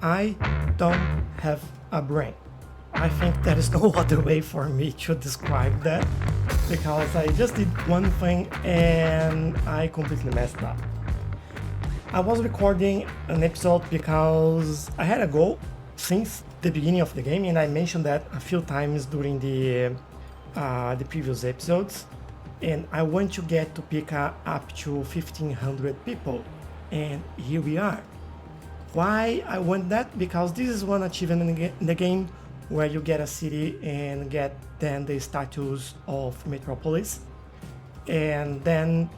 I don't have a brain. I think there is no other way for me to describe that because I just did one thing and I completely messed up. I was recording an episode because I had a goal since the beginning of the game, and I mentioned that a few times during the previous episodes. And I want to get to pick up to 1,500 people, and here we are. Why I want that? Because this is one achievement in the game where you get a city and get then the status of metropolis, and then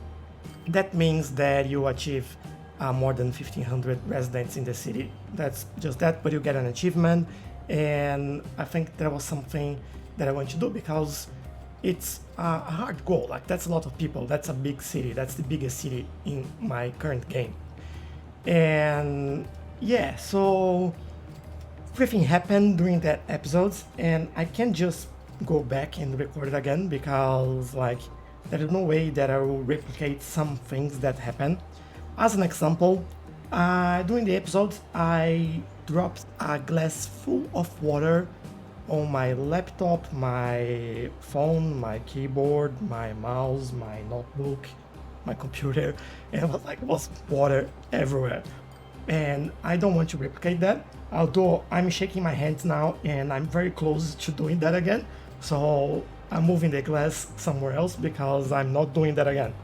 that means that you achieve more than 1,500 residents in the city. That's just that, but you get an achievement, and I think that was something that I want to do because it's a hard goal. Like, that's a lot of people. That's a big city. That's the biggest city in my current game. And yeah, so everything happened during that episode, and I can't just go back and record it again because like there is no way that I will replicate some things that happen. As an example, during the episode, I dropped a glass full of water on my laptop, my phone, my keyboard, my mouse, my notebook, my computer, and it was water everywhere. And I don't want to replicate that, although I'm shaking my hands now and I'm very close to doing that again. So I'm moving the glass somewhere else because I'm not doing that again.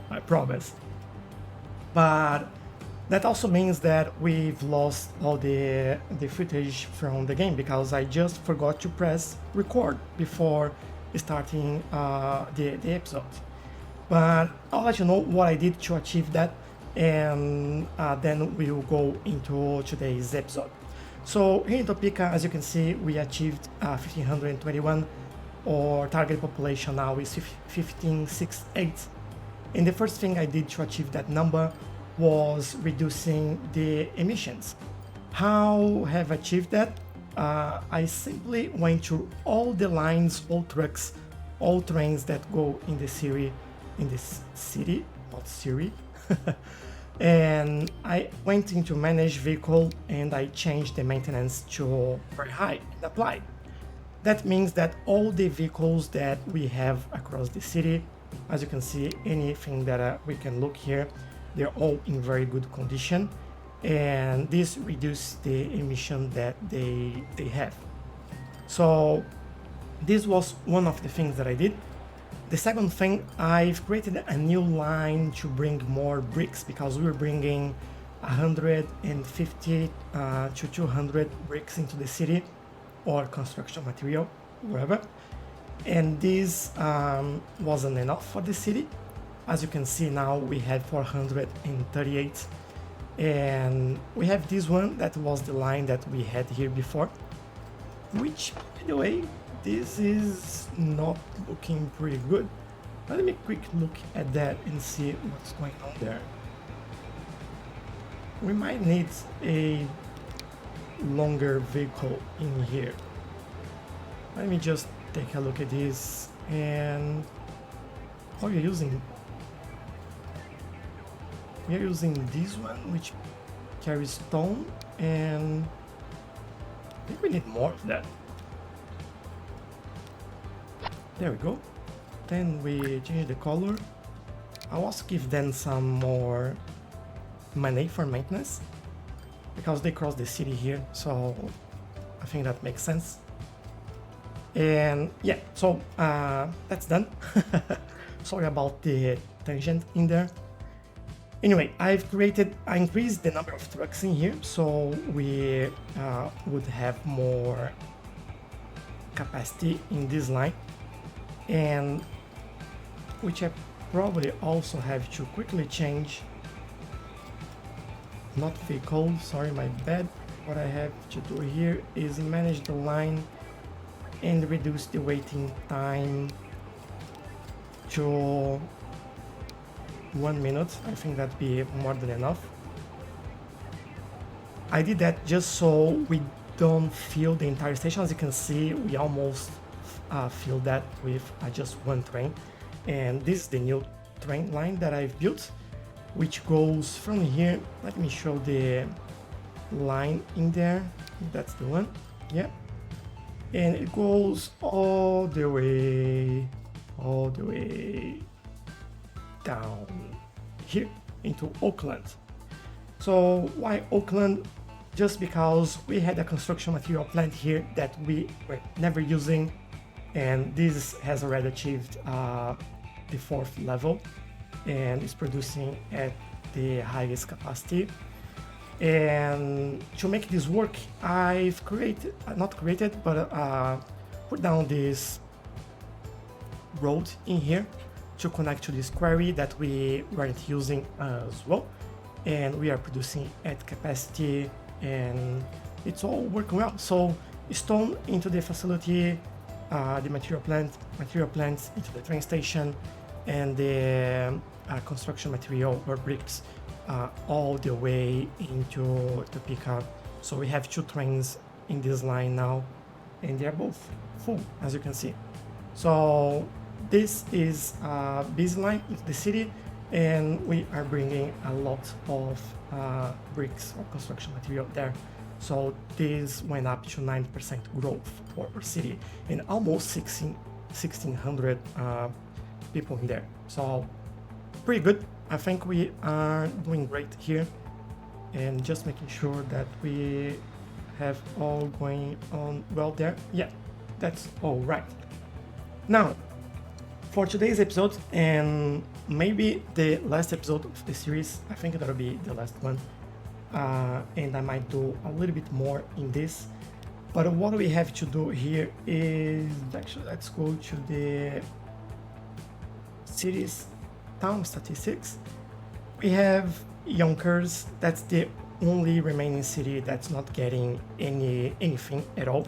I promise. But that also means that we've lost all the footage from the game because I just forgot to press record before starting the episode. But I'll let you know what I did to achieve that, and then we'll go into today's episode. So here in Topeka, as you can see, we achieved 1,521. Our target population now is 1,568. And the first thing I did to achieve that number was reducing the emissions. How have I achieved that? I simply went through all the lines, all trucks, all trains that go in the city, not Siri. And I went into manage vehicle and I changed the maintenance to very high and applied. That means that all the vehicles that we have across the city, as you can see, anything that we can look here, they're all in very good condition, and this reduces the emission that they have. So this was one of the things that I did. The second thing, I've created a new line to bring more bricks because we were bringing 150 to 200 bricks into the city or construction material, wherever. And this wasn't enough for the city. As you can see now, we had 438, and we have this one that was the line that we had here before, which, by the way, this is not looking pretty good. Let me quick look at that and see what's going on there. We might need a longer vehicle in here. Let me just take a look at this. And how are you using? We are using this one, which carries stone, and I think we need more of that. There we go. Then we change the color. I'll also give them some more money for maintenance because they cross the city here, so I think that makes sense. And yeah, so that's done. Sorry about the tangent in there. Anyway, I increased the number of trucks in here, so we would have more capacity in this line, and which I probably also have to quickly change. Not vehicle, sorry, my bad. What I have to do here is manage the line and reduce the waiting time to 1 minute. I think that'd be more than enough. I did that just so we don't fill the entire station. As you can see, we almost fill that with just one train. And this is the new train line that I've built, which goes from here. Let me show the line in there. That's the one. Yeah. And it goes all the way down here into Oakland. So why Oakland? Just because we had a construction material plant here that we were never using, and this has already achieved the 4th level and is producing at the highest capacity. And to make this work, I've put down this road in here to connect to this quarry that we weren't using as well, and we are producing at capacity, and it's all working well. So stone into the facility, the material plants into the train station, and the construction material or bricks all the way into Topeka. So we have 2 trains in this line now, and they are both full, as you can see. So this is a busy line into the city, and we are bringing a lot of bricks or construction material there. So this went up to 9% growth for our city, and almost 1,600 people in there. So pretty good. I think we are doing great here, and just making sure that we have all going on well there. Yeah, that's all right. Now, for today's episode, and maybe the last episode of the series, I think that'll be the last one, and I might do a little bit more in this. But what we have to do here is, actually, let's go to the cities town statistics. We have Yonkers. That's the only remaining city that's not getting anything at all,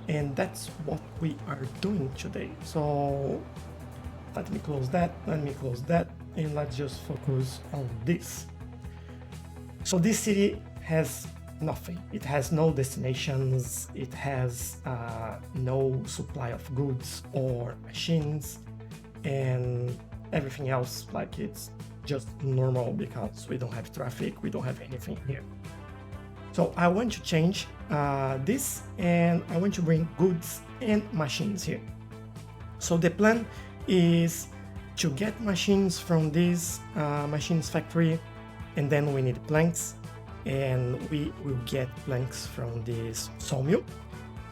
and that's what we are doing today. So let me close that, and let's just focus on this. So this city has nothing. It has no destinations, it has no supply of goods or machines, and everything else, like, it's just normal because we don't have traffic, we don't have anything here. So I want to change this, and I want to bring goods and machines here. So the plan is to get machines from this machines factory, and then we need planks, and we will get planks from this sawmill,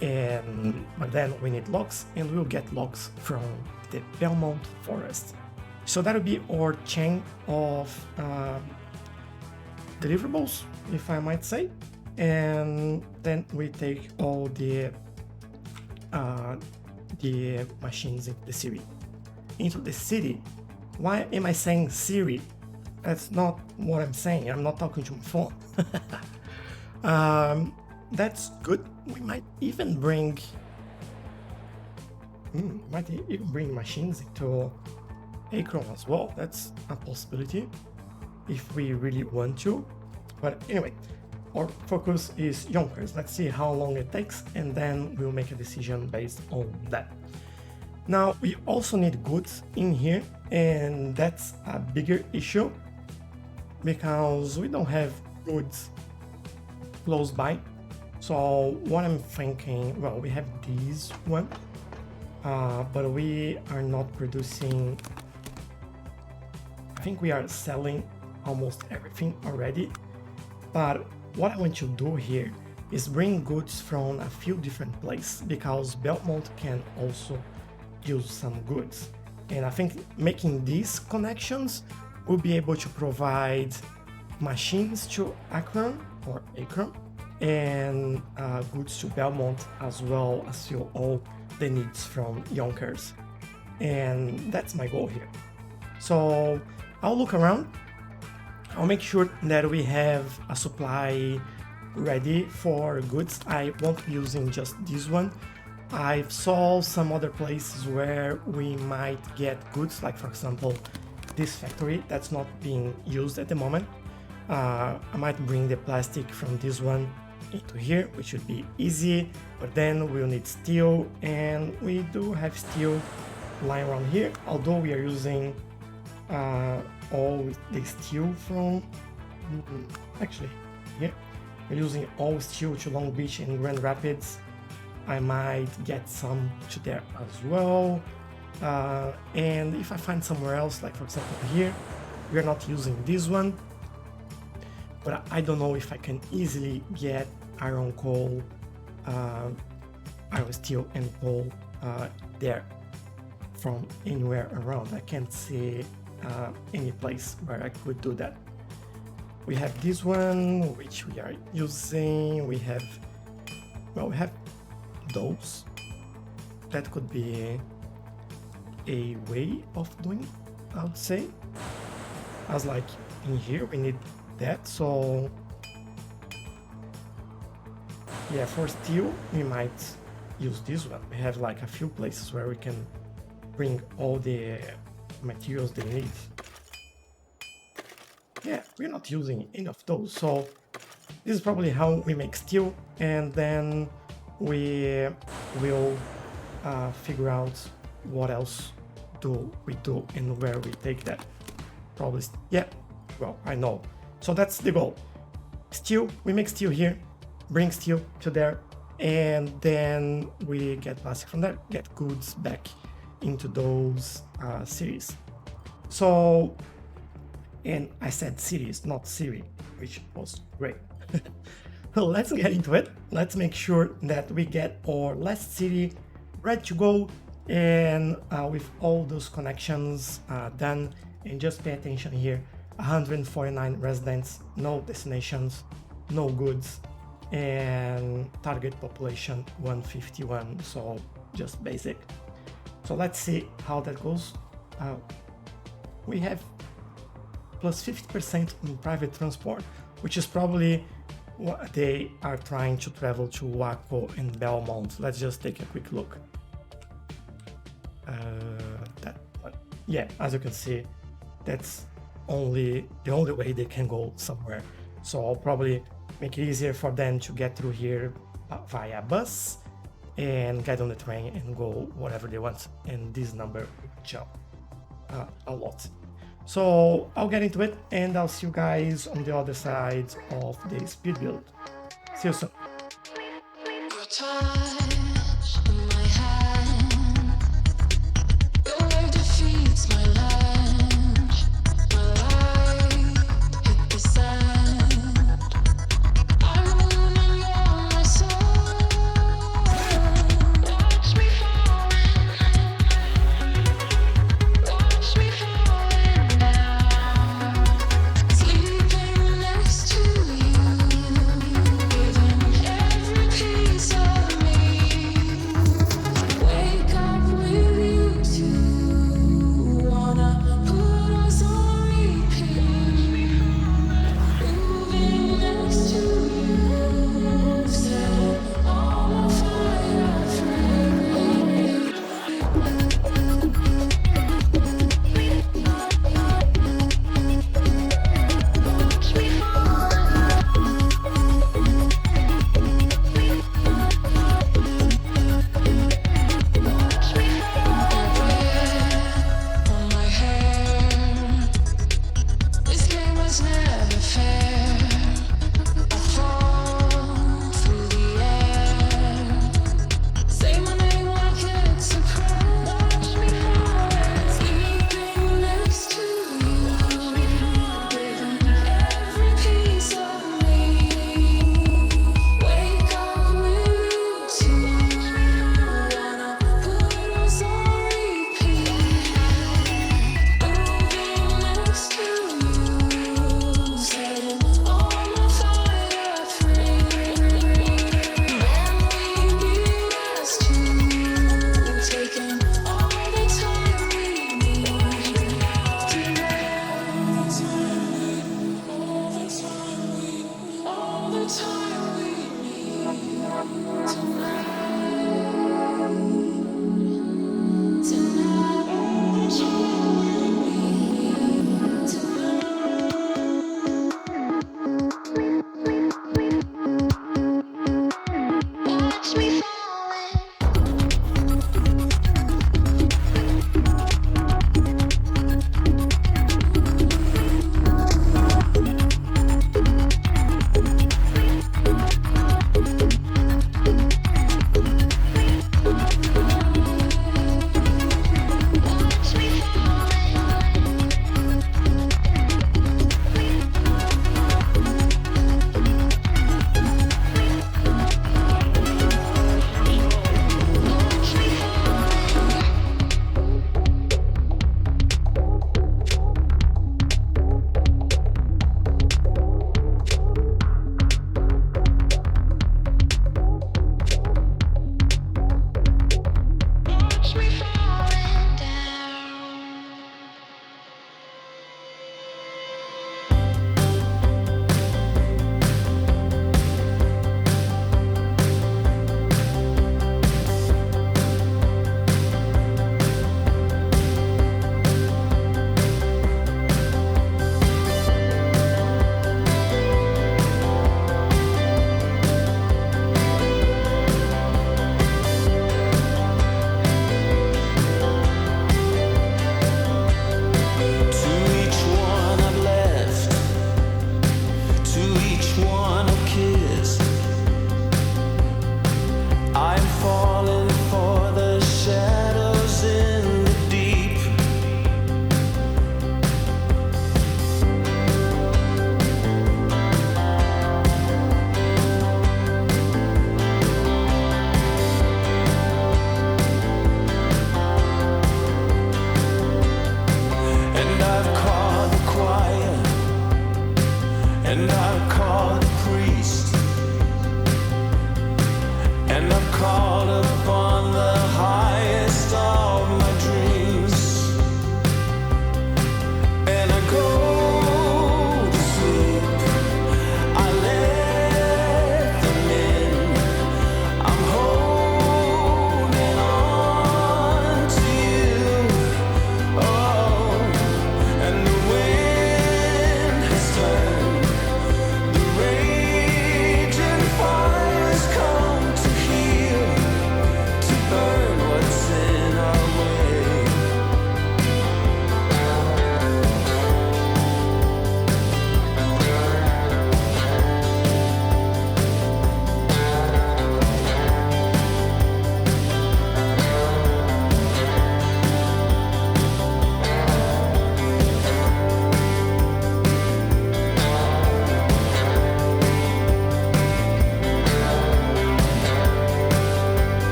but then we need logs, and we'll get logs from the Belmont forest. So that'll be our chain of deliverables, if I might say, and then we take all the machines into the city. Why am I saying Siri? That's not what I'm saying. I'm not talking to my phone. That's good. We might even bring machines into Akron as well. That's a possibility if we really want to. But anyway, our focus is Yonkers. Let's see how long it takes, and then we'll make a decision based on that. Now, we also need goods in here, and that's a bigger issue because we don't have goods close by. So what I'm thinking, well, we have this one, but we are not producing. I think we are selling almost everything already, but what I want to do here is bring goods from a few different places, because Belmont can also use some goods, and I think making these connections will be able to provide machines to Akron, and goods to Belmont, as well as fill all the needs from Yonkers, and that's my goal here. So I'll look around, I'll make sure that we have a supply ready for goods. I won't be using just this one. I saw some other places where we might get goods, like for example this factory that's not being used at the moment. I might bring the plastic from this one into here, which should be easy, but then we'll need steel, and we do have steel lying around here, although we are using all the steel from actually here. using all steel to Long Beach and Grand Rapids. I might get some to there as well. And if I find somewhere else, like for example here, we are not using this one, but I don't know if I can easily get iron coal, iron steel and coal there from anywhere around. I can't see any place where I could do that. We have this one, which we are using. We have those. That could be a way of doing it, I would say. I was like, in here we need that, so yeah, for steel we might use this one. We have like a few places where we can bring all the materials they need. Yeah, we're not using any of those, so this is probably how we make steel, and then we will figure out what else do we do and where we take that. Probably, yeah, well, I know. So that's the goal. Steel, we make steel here, bring steel to there, and then we get plastic from there, get goods back into those cities. So, and I said cities, not Siri, which was great. So let's get into it. Let's make sure that we get our last city ready to go, and with all those connections done. And just pay attention here, 149 residents, no destinations, no goods, and target population 151, so just basic. So let's see how that goes. We have plus 50% in private transport, which is probably what they are trying to travel to Waco and Belmont. Let's just take a quick look. That one. Yeah, as you can see, that's the only way they can go somewhere. So I'll probably make it easier for them to get through here via bus and get on the train and go wherever they want. And this number will jump a lot. So I'll get into it, and I'll see you guys on the other side of the speed build. See you soon.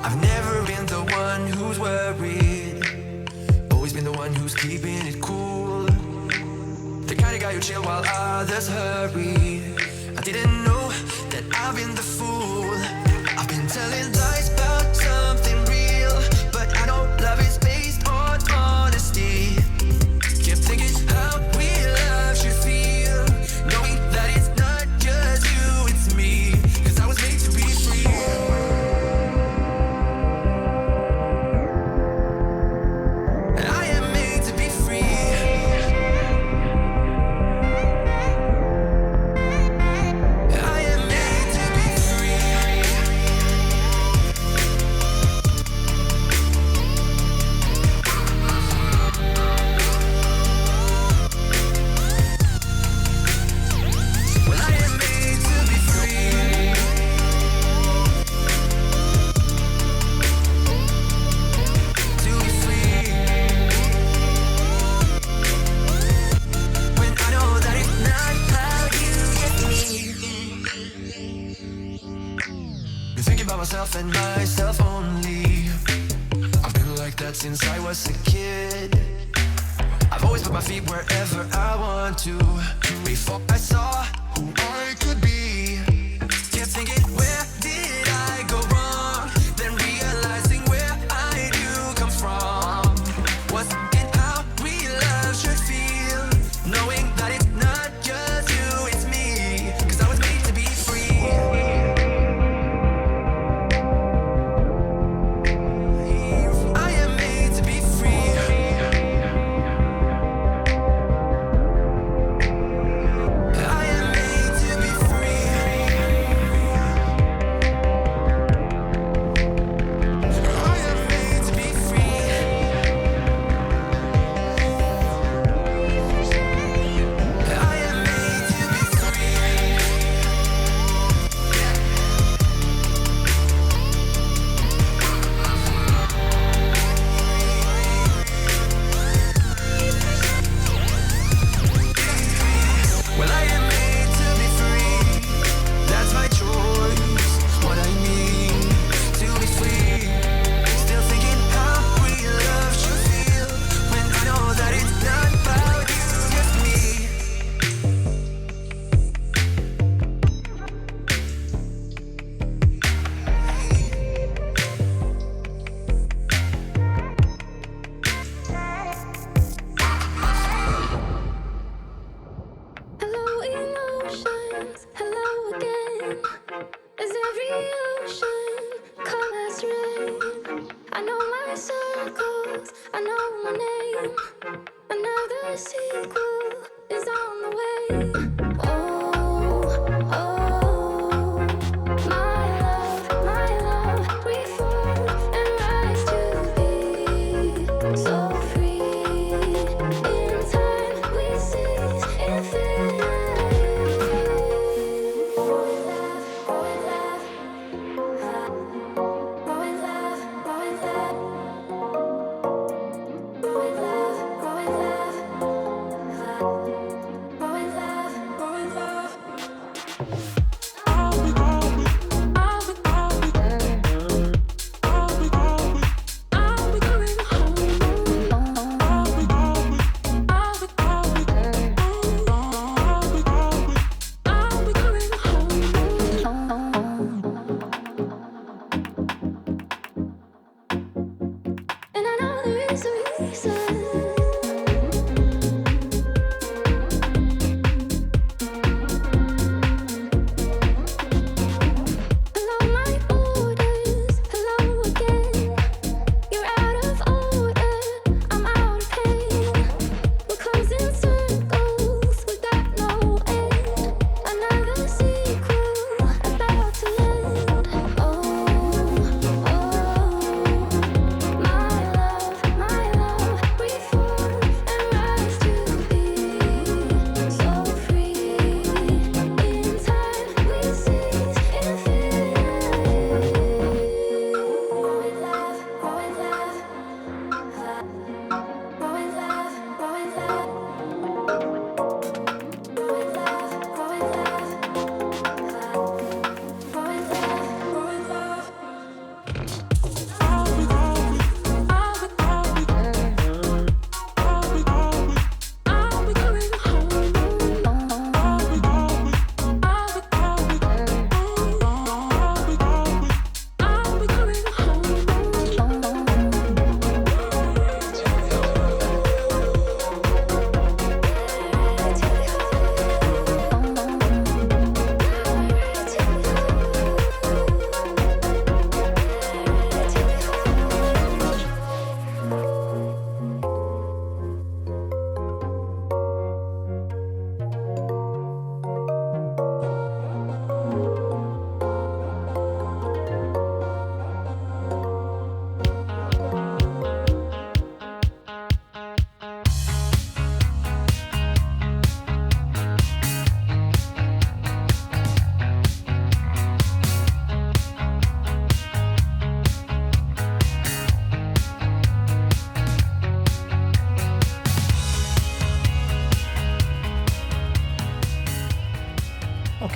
I've never been the one who's worried, always been the one who's keeping it cool. The kind of guy who chill while others hurry. I didn't know that I've been the fool. I've been telling lies about something real, but I know love is based on honesty. Kept thinking how real love should feel, knowing that it's not just you, it's me. Cause I was made to be free. I am made to be free. I am made to be free. Well, I am made to be free. To be free. When I know that it's not how you get me. Been thinking about myself and myself only. I've been like that since I was a kid. I've always put my feet wherever I want to. Before I saw who I could be, kept thinking, where did I go wrong? Then realizing where I do come from. Wasn't how real love should feel, knowing that it's not just you, it's me. Cause I was made to be free. I am made to be free. I am made to be free. I am made to be free. I am made to be free. Well, I am made to be free. That's my choice. What I mean to be free. Still thinking how real love should feel, when I know that it's not about you, just me. Hello, emotions. Hello again. Is every ocean colors rain? I know my circles. I know my name. Another sequel is on the way. Oh, oh, my love, we fall and rise to be so free. In time, we seize infinity. Growing love, growing love, growing love, growing love, growing love, growing love, growing love.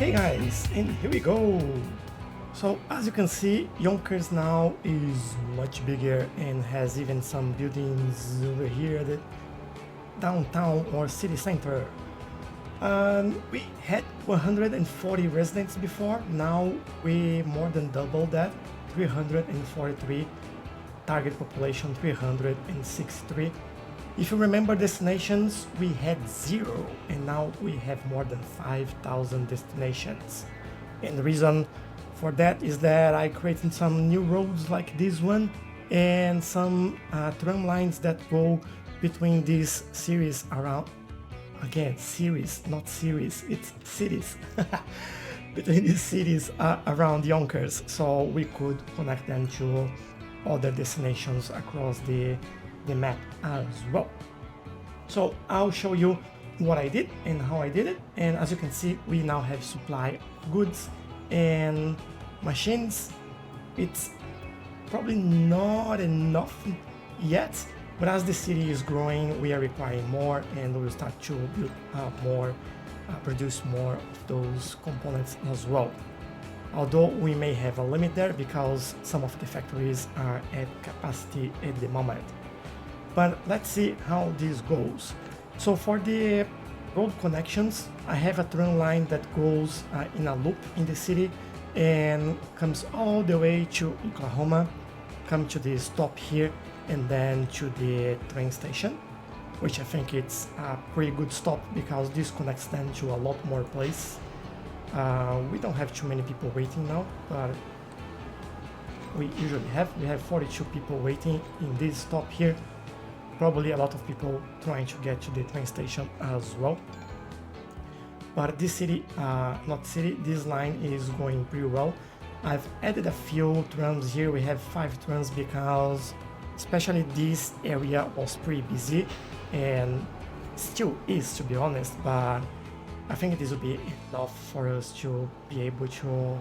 Okay guys, and here we go. So as you can see, Yonkers now is much bigger and has even some buildings over here at the downtown or city center. We had 140 residents before, now we more than double that, 343, target population 363. If you remember destinations, we had 0 and now we have more than 5,000 destinations. And the reason for that is that I created some new roads like this one and some tram lines that go between these series around, again series, not series, it's cities, between these cities around Yonkers, so we could connect them to other destinations across the map as well. So I'll show you what I did and how I did it, and as you can see we now have supply of goods and machines. It's probably not enough yet, but as the city is growing we are requiring more and we'll start to build more, produce more of those components as well. Although we may have a limit there because some of the factories are at capacity at the moment. But let's see how this goes. So for the road connections, I have a tram line that goes in a loop in the city and comes all the way to Oklahoma, come to the stop here and then to the train station, which I think it's a pretty good stop because this connects them to a lot more place. We don't have too many people waiting now, but we usually have 42 people waiting in this stop here. Probably a lot of people trying to get to the train station as well. But this this line is going pretty well. I've added a few trams here. We have 5 trams because especially this area was pretty busy and still is, to be honest, but I think this will be enough for us to be able to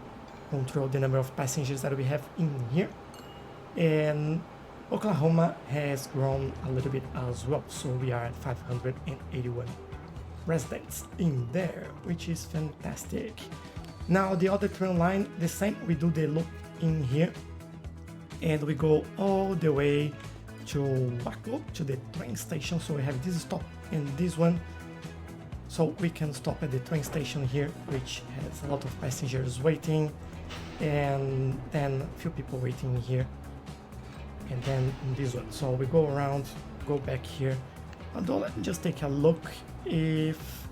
control the number of passengers that we have in here. And Oklahoma has grown a little bit as well, so we are at 581 residents in there, which is fantastic. Now the other train line, the same, we do the loop in here and we go all the way to Waco, to the train station. So we have this stop and this one, so we can stop at the train station here, which has a lot of passengers waiting and then a few people waiting here, and then this one. So we go around, go back here. Although let me just take a look if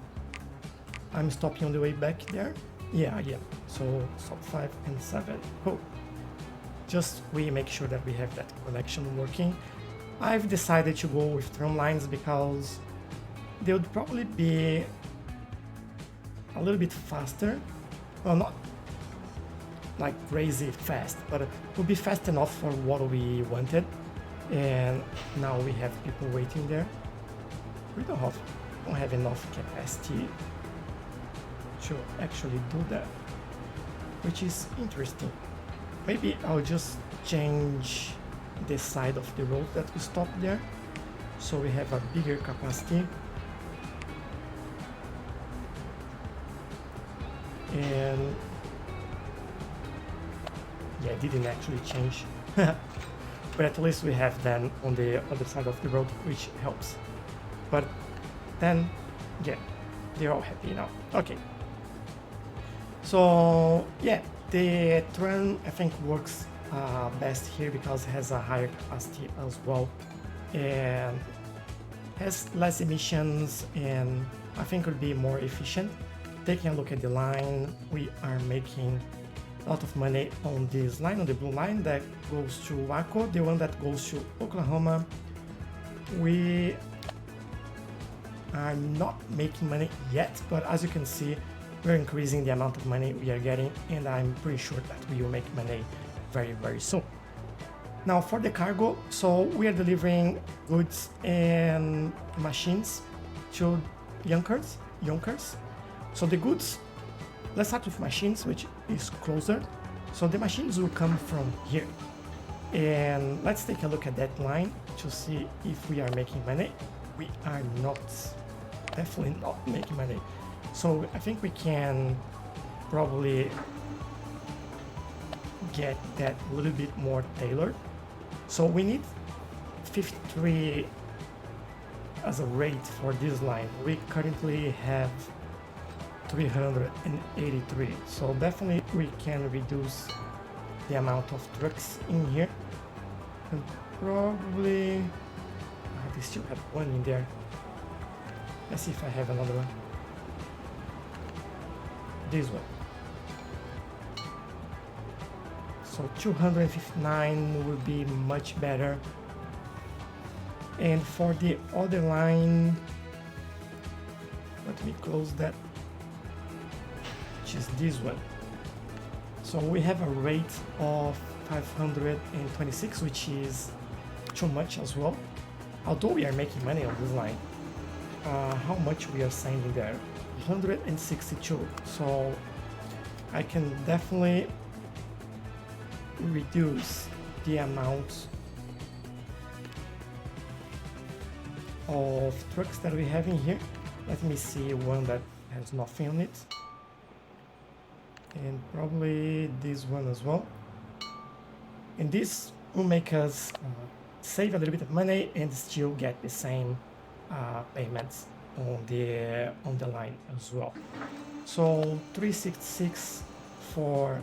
I'm stopping on the way back there. Yeah. So stop 5 and 7. Cool. Just we make sure that we have that connection working. I've decided to go with tram lines because they would probably be a little bit faster. Well, not like crazy fast, but it would be fast enough for what we wanted. And now we have people waiting there. We don't have enough capacity to actually do that, which is interesting. Maybe I'll just change the side of the road that we stop there, so we have a bigger capacity. And yeah, it didn't actually change. But at least we have them on the other side of the road, which helps. But then, yeah, they're all happy now. Okay. So yeah, the tram I think works best here because it has a higher capacity as well and has less emissions, and I think it would be more efficient. Taking a look at the line, we are making a lot of money on this line, on the blue line that goes to Waco. The one that goes to Oklahoma, we are not making money yet, but as you can see, we're increasing the amount of money we are getting, and I'm pretty sure that we will make money very, very soon. Now for the cargo, so we are delivering goods and machines to Yonkers. So the goods, let's start with machines, which is closer. So the machines will come from here. And let's take a look at that line to see if we are making money. We are not, definitely not making money. So I think we can probably get that a little bit more tailored. So we need 53 as a rate for this line. We currently have 383, so definitely we can reduce the amount of trucks in here, and probably I still have one in there. Let's see if I have another one. This one. So 259 would be much better. And for the other line, let me close that, which is this one. So we have a rate of 526, which is too much as well. Although we are making money on this line, how much we are sending there? 162. So I can definitely reduce the amount of trucks that we have in here. Let me see one that has nothing on it, and probably this one as well. And this will make us save a little bit of money and still get the same payments on the line as well. So 366 for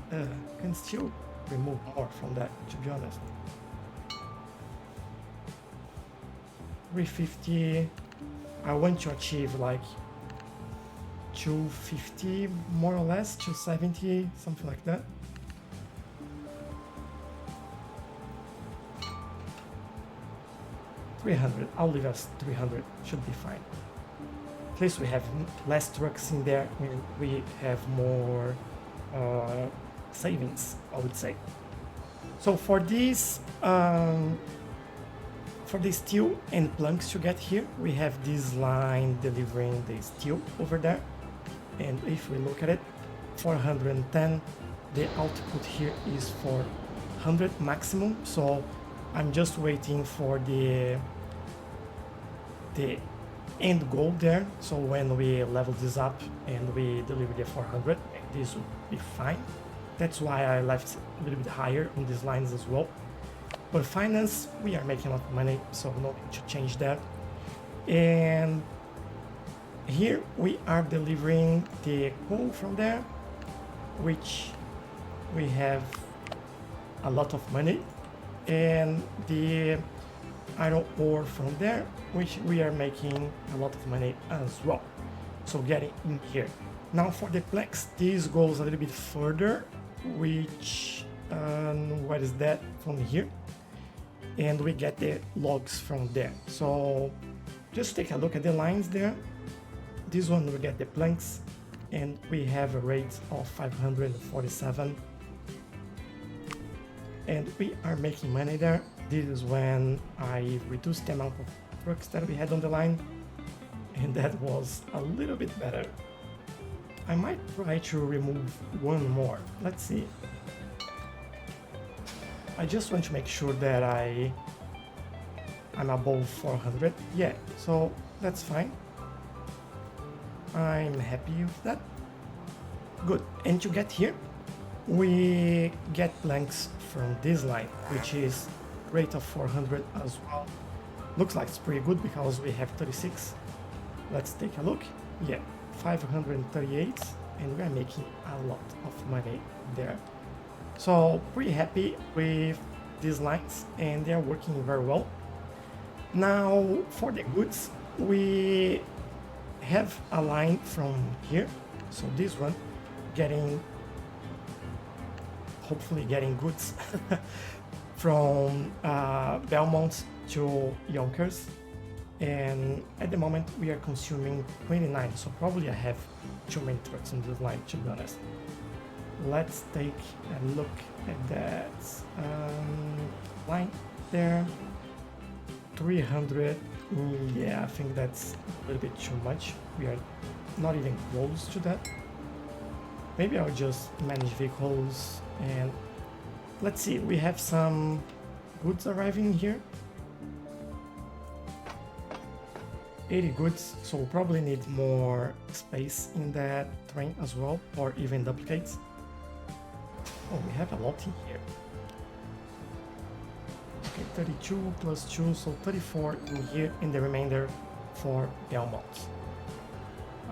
can still remove more from that, to be honest. 350. I want to achieve like 250 more or less, 270, something like that. $300. I'll leave us 300. Should be fine. At least we have less trucks in there. We have more savings, I would say. So for these steel and planks to get here, we have this line delivering the steel over there. And if we look at it, 410, the output here is for 100 maximum. So I'm just waiting for the end goal there. So when we level this up and we deliver the 400, this will be fine. That's why I left a little bit higher on these lines as well. But finance, we are making a lot of money, so no need to change that. And here we are delivering the coal from there, which we have a lot of money, and the iron ore from there, which we are making a lot of money as well. So getting in here. Now for the planks, this goes a little bit further, which what is that from here? And we get the logs from there. So just take a look at the lines there. This one we get the planks, and we have a rate of 547, and we are making money there. This is when I reduced the amount of trucks that we had on the line, and that was a little bit better. I might try to remove one more. Let's see. I just want to make sure that I'm above 400. Yeah, so that's fine. I'm happy with that. Good. And to get here, we get planks from this line, which is rate of 400 as well. Looks like it's pretty good because we have 36. Let's take a look. Yeah, 538, and we're making a lot of money there. So pretty happy with these lines, and they're working very well. Now for the goods, we have a line from here. So this one hopefully getting goods from Belmont to Yonkers. And at the moment we are consuming 29, so probably I have too many trucks on this line, to be honest. Let's take a look at that line there. 300. Yeah, I think that's a little bit too much. We are not even close to that. Maybe I'll just manage vehicles, and let's see, we have some goods arriving here. 80 goods, so we'll probably need more space in that train as well, or even duplicates. Oh, we have a lot in here. Okay, 32 plus 2, so 34 in here, and the remainder for Belmont.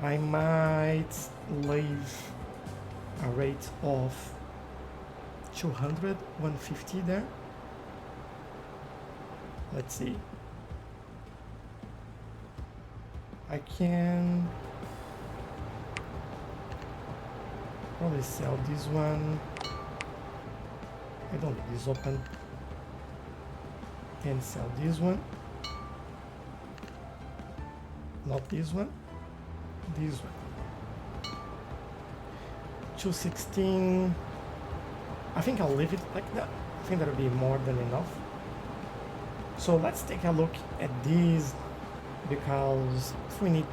I might leave a rate of 200, 150 there. Let's see. I can probably sell this one. I don't need this open. And sell this one. Not this one. This one. 216. I think I'll leave it like that. I think that'll be more than enough. So let's take a look at these, because if we need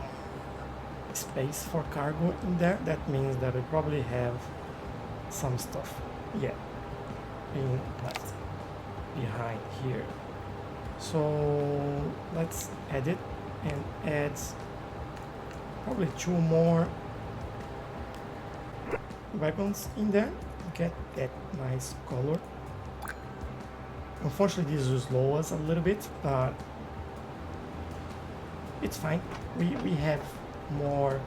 space for cargo in there, that means that we probably have some stuff, yeah, being left behind here. So let's add it and add probably 2 more wagons in there. Get that nice color. Unfortunately, this will slow us a little bit, but it's fine. We have more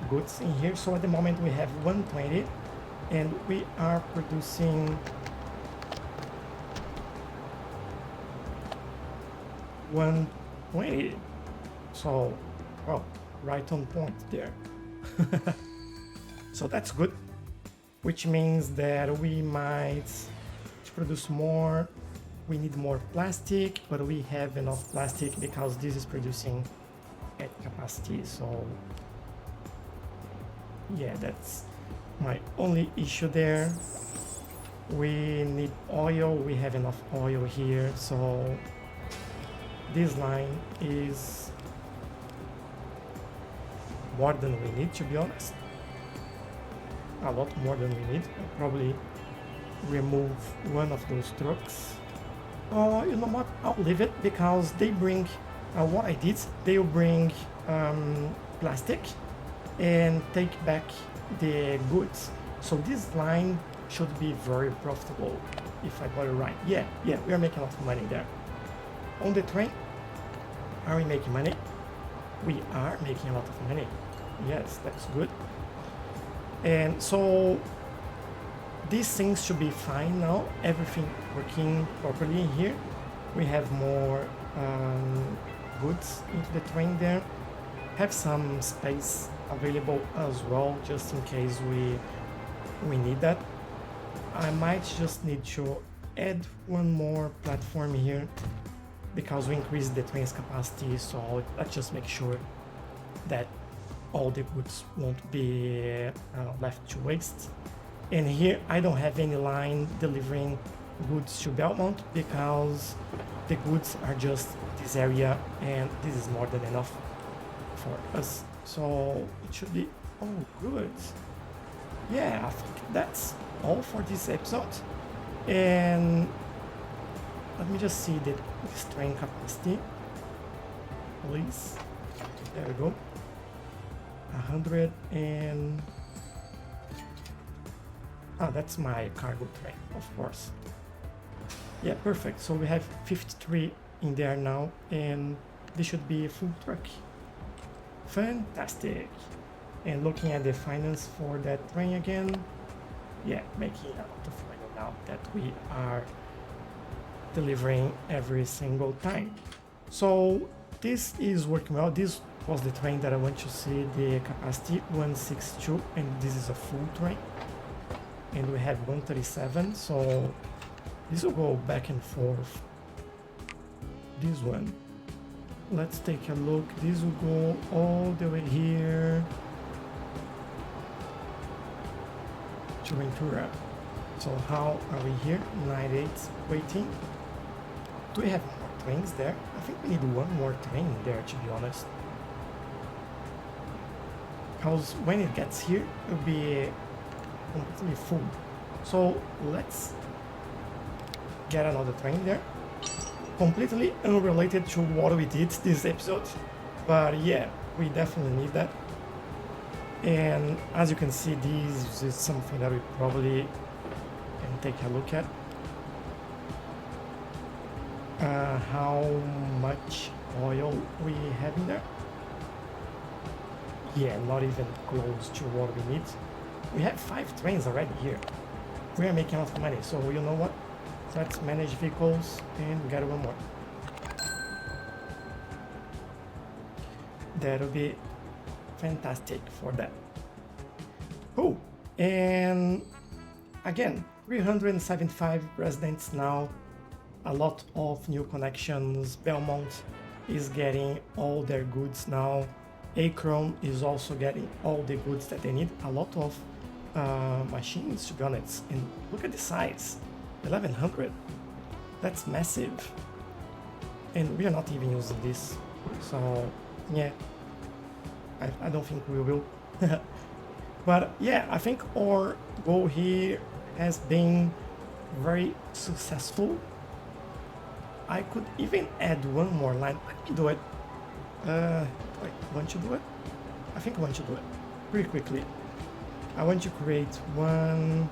goods in here. So at the moment we have 120, and we are producing 120. So, well, right on point there. So that's good, which means that we might produce more. We need more plastic, but we have enough plastic because this is producing at capacity. So yeah, that's my only issue there. We need oil. We have enough oil here, so this line is more than we need, to be honest. A lot more than we need. I'll probably remove one of those trucks. You know what? I'll leave it because they bring. What I did, they'll bring plastic and take back the goods. So this line should be very profitable if I got it right. Yeah, we are making a lot of money there. On the train, are we making money? We are making a lot of money. Yes, that's good. And so these things should be fine now. Everything working properly in here. We have more goods into the train there. Have some space available as well, just in case we need that. I might just need to add one more platform here because we increased the train's capacity, so let's just make sure that all the goods won't be left to waste. And here I don't have any line delivering goods to Belmont because the goods are just this area, and this is more than enough for us. So it should be all good. Yeah, I think that's all for this episode. And let me just see this train capacity, please. There we go. 100 and that's my cargo train, of course. Yeah, perfect. So we have 53 in there now, and this should be a full truck. Fantastic. And looking at the finance for that train again, yeah, making a lot of money now that we are delivering every single time. So this is working well. This was the train that I want to see the capacity 162, and this is a full train. And we have 137, so this will go back and forth. This one, let's take a look. This will go all the way here to Ventura. So how are we here? 98 waiting. Do we have more trains there? I think we need one more train there, to be honest. Because when it gets here, it will be completely full. So let's get another train there. completely unrelated to what we did this episode, but yeah, we definitely need that. And as you can see, this is something that we probably can take a look at. How much oil we have in there. Yeah, not even close to what we need. We have 5 trains already here. We are making a lot of money, so you know what? Let's manage vehicles and get one more. That'll be fantastic for that. Oh, and again, 375 residents now, a lot of new connections. Belmont is getting all their goods now. Akron is also getting all the goods that they need. A lot of machines, to be honest. And look at the size, 1100. That's massive. And we are not even using this. So yeah, I don't think we will. But yeah, I think our goal here has been very successful. I could even add one more line. Let me do it. Do I want to do it? I think I want to do it pretty quickly. I want to create one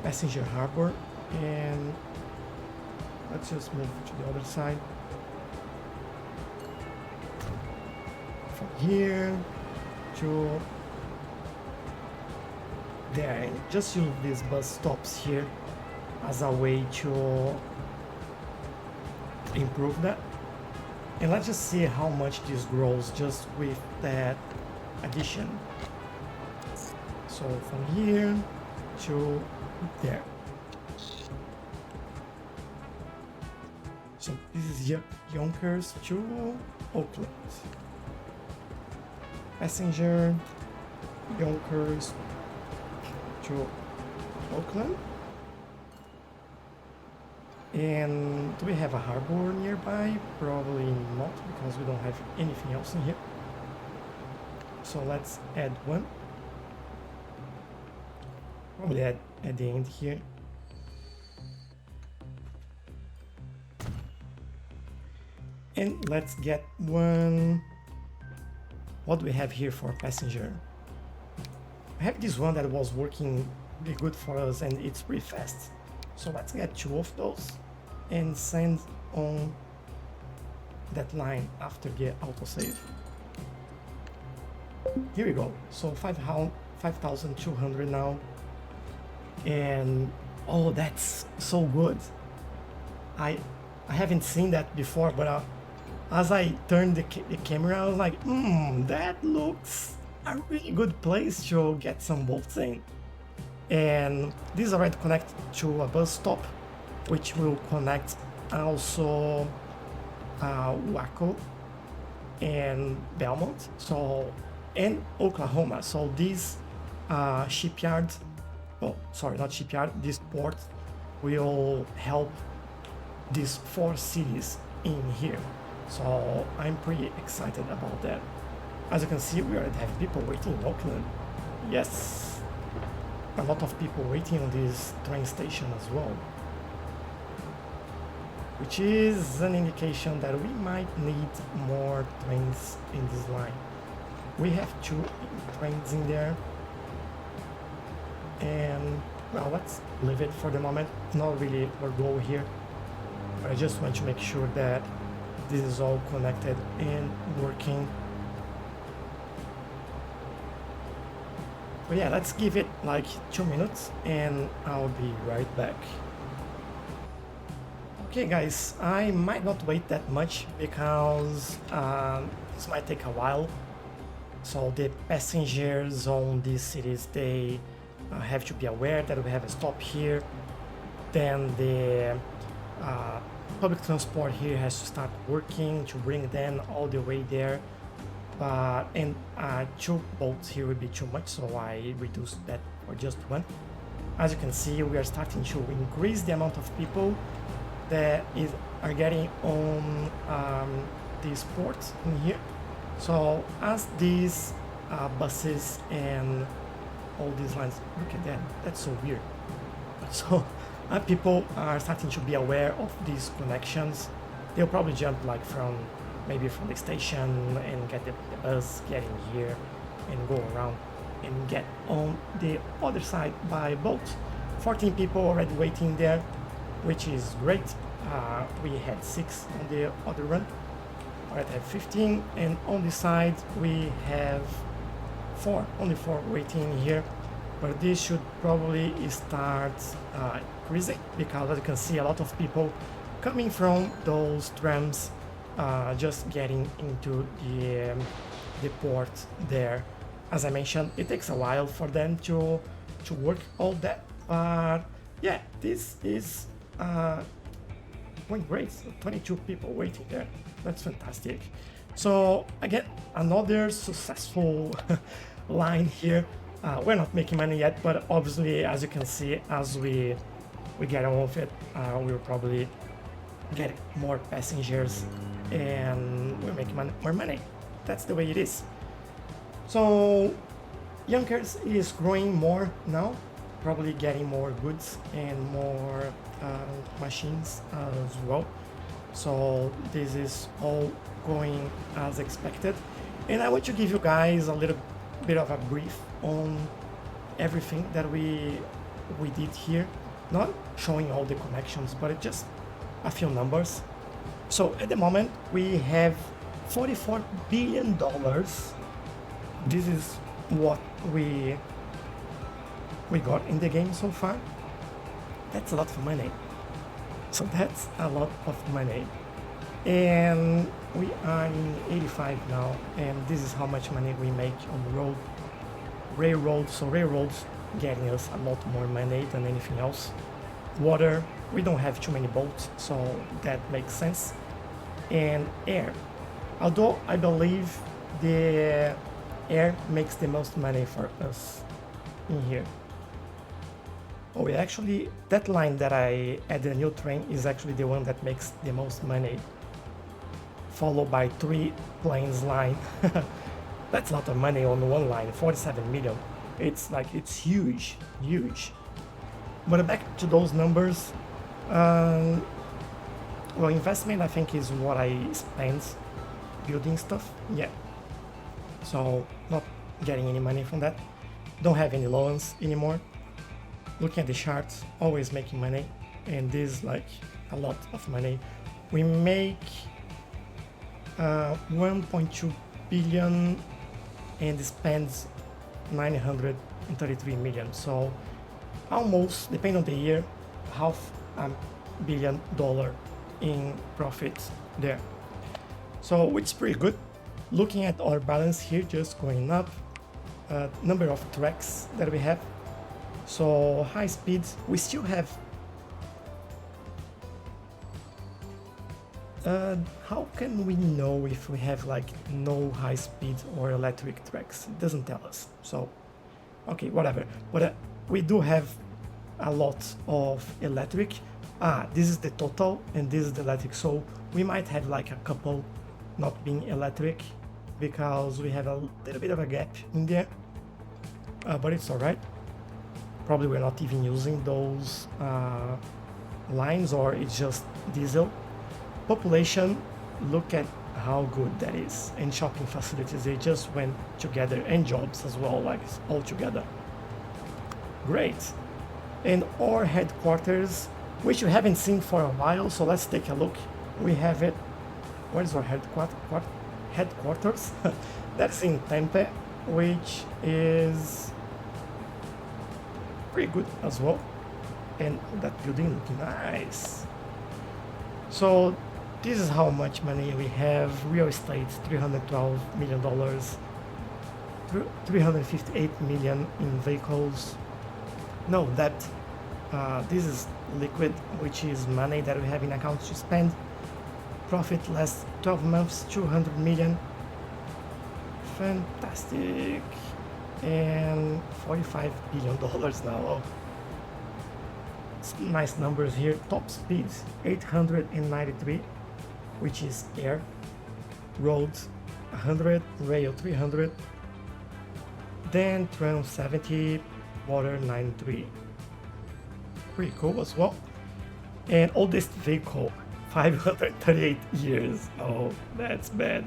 passenger harbor, and let's just move to the other side. From here to there, and just use these bus stops here as a way to improve that. And let's just see how much this grows just with that addition. So from here to there. So this is Yonkers to Oakland. Passenger Yonkers to Oakland. And do we have a harbor nearby? Probably not, because we don't have anything else in here. So let's add one. Probably add at the end here. And let's get one. What do we have here for passenger? I have this one that was working really good for us, and it's pretty fast. So let's get 2 of those and send on that line after the autosave. Here we go. So 5,200 now. And oh, that's so good. I haven't seen that before, but as I turned the camera, I was like, that looks a really good place to get some boats in. And this is already connected to a bus stop, which will connect also Waco and Belmont, so, and Oklahoma. So this shipyard, oh sorry, not shipyard, this port will help these 4 cities in here. So I'm pretty excited about that. As you can see, we already have people waiting in Oakland. Yes, a lot of people waiting on this train station as well, which is an indication that we might need more trains in this line. We have 2 trains in there, and well, let's leave it for the moment. Not really our goal here, but I just want to make sure that this is all connected and working. But yeah, let's give it like 2 minutes and I'll be right back. Okay guys, I might not wait that much because this might take a while. So the passengers on these cities, they have to be aware that we have a stop here. Then the public transport here has to start working to bring them all the way there. And 2 boats here would be too much, so I reduced that for just 1. As you can see, we are starting to increase the amount of people that are getting on this port in here. So as these buses and all these lines, look at that, that's so weird. So People are starting to be aware of these connections. They'll probably jump like from maybe from the station and get the bus, get in here and go around and get on the other side by boat. 14 people already waiting there, which is great. We had 6 on the other run. Already have 15, and on the side we have 4, only 4 waiting here. But this should probably start increasing, because as you can see, a lot of people coming from those trams, just getting into the port there. As I mentioned, it takes a while for them to work all that, but yeah, this is going great. 22 people waiting there. That's fantastic. So again, another successful line here. We're not making money yet, but obviously, as you can see, as we get on with it, we'll probably get more passengers and we're making more money. That's the way it is. So Yonkers is growing more now, probably getting more goods and more machines as well. So this is all going as expected. And I want to give you guys a little bit of a brief on everything that we did here. Not showing all the connections, but just a few numbers. So at the moment we have $44 billion. This is what we got in the game so far. That's a lot of money. So that's a lot of money. And we are in 85 now, and this is how much money we make on the road. Railroads, so railroads getting us a lot more money than anything else. Water, we don't have too many boats, so that makes sense. And air, although I believe the air makes the most money for us in here. Oh, actually, that line that I added a new train is actually the one that makes the most money, followed by 3 planes line. That's a lot of money on one line, 47 million. It's huge, huge. But back to those numbers, well, investment I think is what I spend building stuff, yeah. So not getting any money from that. Don't have any loans anymore. Looking at the charts, always making money, and this is like a lot of money. We make 1.2 billion and spends 933 million. So almost, depending on the year, $500 million in profits there. So which is pretty good. Looking at our balance here, just going up, number of tracks that we have. So high speeds, we still have. How can we know if we have like no high speed or electric tracks? It doesn't tell us. So, okay, whatever. But we do have a lot of electric. This is the total and this is the electric. So we might have like a couple not being electric because we have a little bit of a gap in there. But it's alright. Probably we're not even using those lines, or it's just diesel. Population, look at how good that is. And shopping facilities, they just went together, and jobs as well, like all together. Great. And our headquarters, which we haven't seen for a while, so let's take a look. We have it. Where is our headquarters? That's in Tempe, which is pretty good as well. And that building looking nice. So this is how much money we have. Real estate, $312 million, 358 million in vehicles. No debt. This is liquid, which is money that we have in accounts to spend. Profit last 12 months, 200 million. Fantastic. And $45 billion now. Nice numbers here. Top speeds 893, which is air. Roads 100, rail 300. Then tram 70, water 93. pretty cool as well. And oldest vehicle, 538 years. Oh, that's bad.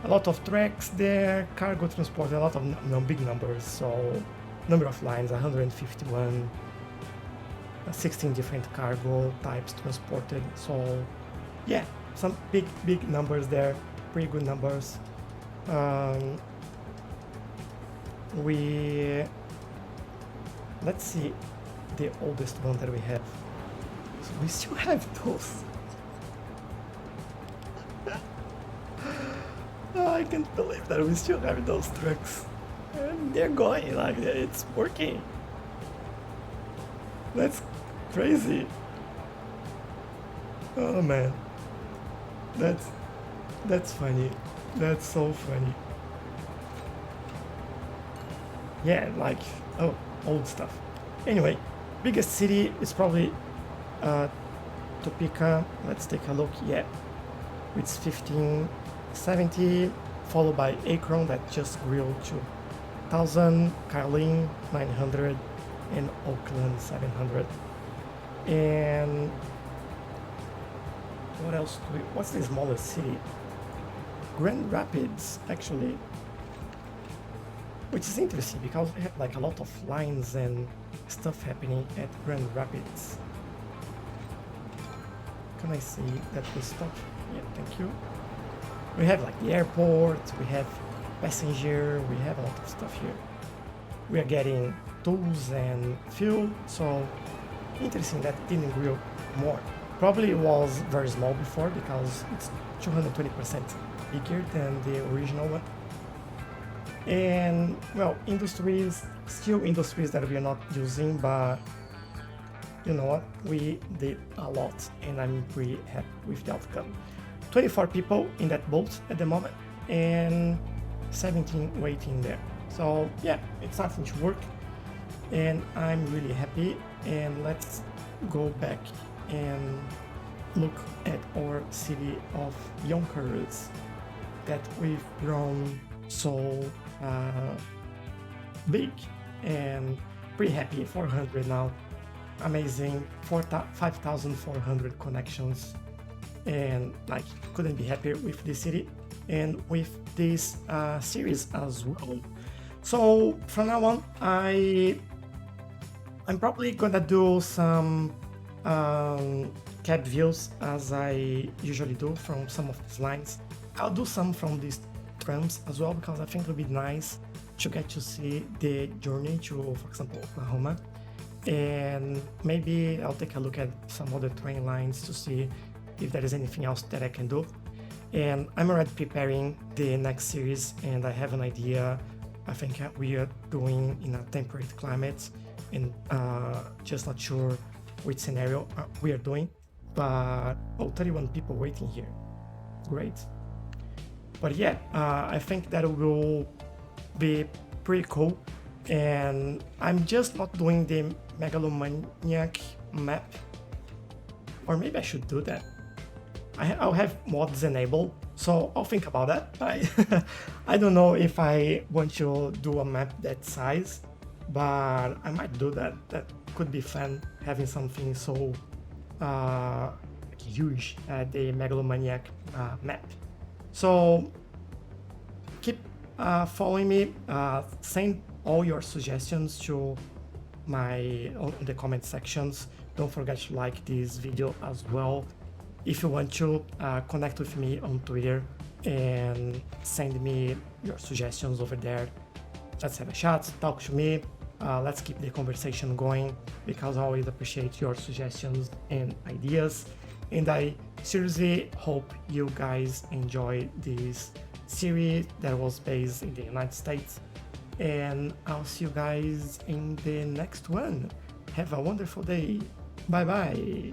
A lot of tracks there, cargo transport, a lot of big numbers. So, number of lines, 151, 16 different cargo types transported. So, yeah, some big numbers there, pretty good numbers. Let's see the oldest one that we have. So we still have those. Oh, I can't believe that we still have those trucks. And they're going, like, it's working. That's crazy. Oh man. That's funny. That's so funny. Yeah, like, oh, old stuff. Anyway, biggest city is probably Topeka. Let's take a look. Yeah, it's 1570, followed by Akron that just grew to 1000, Carlin 900, and Oakland 700. And what else? What's the smallest city? Grand Rapids, actually. Which is interesting because we have like a lot of lines and stuff happening at Grand Rapids. Can I see that we stop? Yeah, thank you. We have like the airport, we have passenger, we have a lot of stuff here. We are getting tools and fuel, so interesting that it didn't grow more. Probably it was very small before because it's 220% bigger than the original one. And well, still industries that we are not using, but you know what, we did a lot and I'm pretty happy with the outcome. 24 people in that boat at the moment and 17 waiting there. So yeah, it's starting to work and I'm really happy. And let's go back and look at our city of Yonkers that we've grown so big and pretty happy. 400 now, amazing. 5,400 connections, and like couldn't be happier with this city and with this series as well. So from now on, I'm probably gonna do some cab views as I usually do from some of these lines. I'll do some from these trams as well because I think it'll be nice to get to see the journey to, for example, Oklahoma. And maybe I'll take a look at some other train lines to see if there is anything else that I can do. And I'm already preparing the next series and I have an idea. I think we are doing in a temperate climate and just not sure which scenario we are doing. But 31 people waiting here. Great. But yeah, I think that will be pretty cool. And I'm just not doing the Megalomaniac map. Or maybe I should do that. I'll have mods enabled, so I'll think about that. I don't know if I want to do a map that size, but I might do that. That could be fun, having something so huge, the Megalomaniac map. So keep following me, send all your suggestions to on the comment sections. Don't forget to like this video as well. If you want to connect with me on Twitter and send me your suggestions over there, let's have a chat, talk to me, let's keep the conversation going because I always appreciate your suggestions and ideas. And I seriously hope you guys enjoy this series that was based in the United States. And I'll see you guys in the next one. Have a wonderful day. Bye bye.